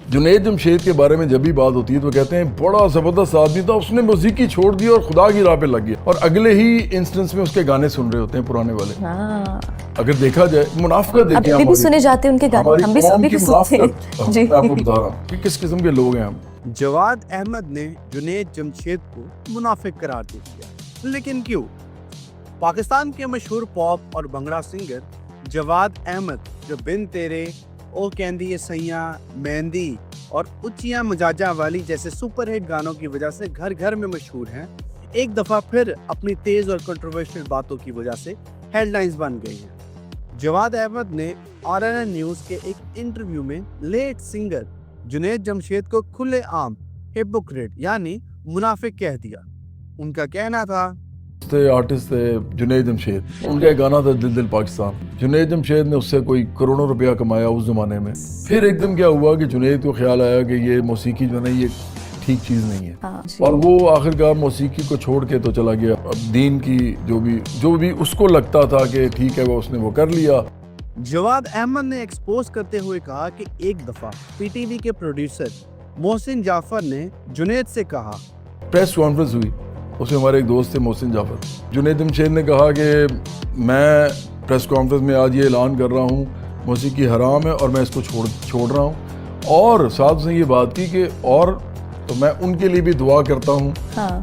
जुनैद जमशेद के बारे में जब भी बात होती है तो कहते हैं बड़ा ज़बरदस्त आदमी था, उसने मौसीकी छोड़ दी और खुदा की राह पे लग गया, और अगले ही इंस्टेंस में उसके गाने सुन रहे होते हैं पुराने वाले। अगर देखा जाए मुनाफिकत देखिए, अभी भी सुने जाते हैं उनके गाने, हम भी सभी भी सुनते हैं जी। मैं आपको बता रहा हूँ कि किस किस्म के लोग हैं हम। जवाद अहमद ने जुनैद जमशेद को मुनाफिक करार दे दिया, लेकिन क्यों? पाकिस्तान के मशहूर पॉप और भंगड़ा सिंगर जवाद अहमद, जो बिन तेरे, ओ कहंदी ये सैया, मेहंदी और उच्चियां मजाजा वाली जैसे सुपरहिट गानों की वजह से घर घर में मशहूर हैं, एक दफ़ा फिर अपनी तेज़ और कंट्रोवर्शियल बातों की वजह से हेडलाइंस बन गई हैं। जवाद अहमद ने RNN न्यूज़ के एक इंटरव्यू में लेट सिंगर जुनैद जमशेद को खुलेआम हिपोक्रेट यानी मुनाफिक कह दिया। उनका कहना था, आर्टिस्ट थे जुनैद जमशेद, उनका एक गाना था दिल दिल पाकिस्तान। जुनैद जमशेद ने उससे कोई करोड़ों रुपया कमाया उस ज़माने में। फिर एकदम क्या हुआ कि जुनैद को ख्याल आया कि ये मौसीकी जो है ये ठीक चीज़ नहीं है, और वो आखिरकार मौसीकी को छोड़ के तो चला गया। अब दीन की जो भी उसको लगता था कि ठीक है उसने वो कर लिया। जवाद अहमद ने एक्सपोज करते हुए कहा कि एक दफ़ा PTV के प्रोड्यूसर मोहसिन जाफर ने जुनैद से कहा, प्रेस कॉन्फ्रेंस हुई, उसमें हमारे एक दोस्त थे मोहसिन जाफर, जुनैद जमशेद ने कहा कि मैं प्रेस कॉन्फ्रेंस में आज ये ऐलान कर रहा हूँ मौसीकी हराम है और मैं इसको छोड़ रहा हूँ, और साथ उसने ये बात की कि और तो मैं उनके लिए भी दुआ करता हूँ,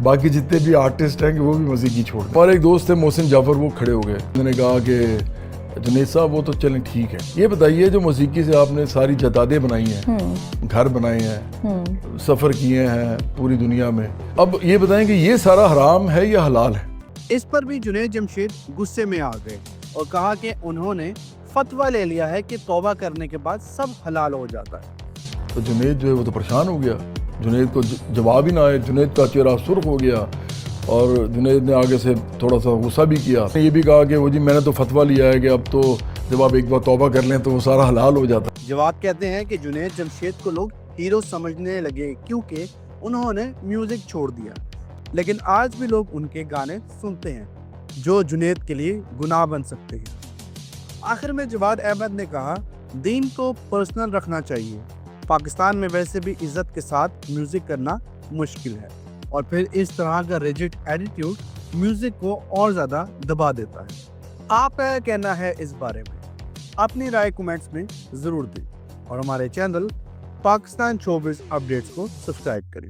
बाकी जितने भी आर्टिस्ट हैं कि वो भी मौसीकी छोड़। और एक दोस्त थे मोहसिन जाफर, वो खड़े हो गए, उन्होंने कहा कि जुनैद साहब वो तो चलें ठीक है, ये बताइए जो मौसीकी से आपने सारी जतादे बनाई हैं, घर बनाए हैं, सफ़र किए हैं पूरी दुनिया में, अब ये बताएं कि ये सारा हराम है या हलाल है? इस पर भी जुनैद जमशेद गुस्से में आ गए और कहा कि उन्होंने फतवा ले लिया है कि तौबा करने के बाद सब हलाल हो जाता है। तो जुनैद जो है वो तो परेशान हो गया, जुनैद को जवाब ही ना आए, जुनैद का चेहरा सुर्ख हो गया, और जुनैद ने आगे से थोड़ा सा गुस्सा भी किया, ये भी कहा कि वो जी मैंने तो फतवा लिया है कि अब तो जब आप एक बार तौबा कर लें तो वो सारा हलाल हो जाता है। जवाद कहते हैं कि जुनैद जमशेद को लोग हीरो समझने लगे क्योंकि उन्होंने म्यूजिक छोड़ दिया, लेकिन आज भी लोग उनके गाने सुनते हैं जो जुनैद के लिए गुनाह बन सकते हैं। आखिर में जवाद अहमद ने कहा, दीन को पर्सनल रखना चाहिए, पाकिस्तान में वैसे भी इज्जत के साथ म्यूजिक करना मुश्किल है, और फिर इस तरह का रिजिड एटीट्यूड म्यूजिक को और ज़्यादा दबा देता है। आपका क्या कहना है इस बारे में? अपनी राय कमेंट्स में ज़रूर दें, और हमारे चैनल पाकिस्तान शोबिज़ अपडेट्स को सब्सक्राइब करें।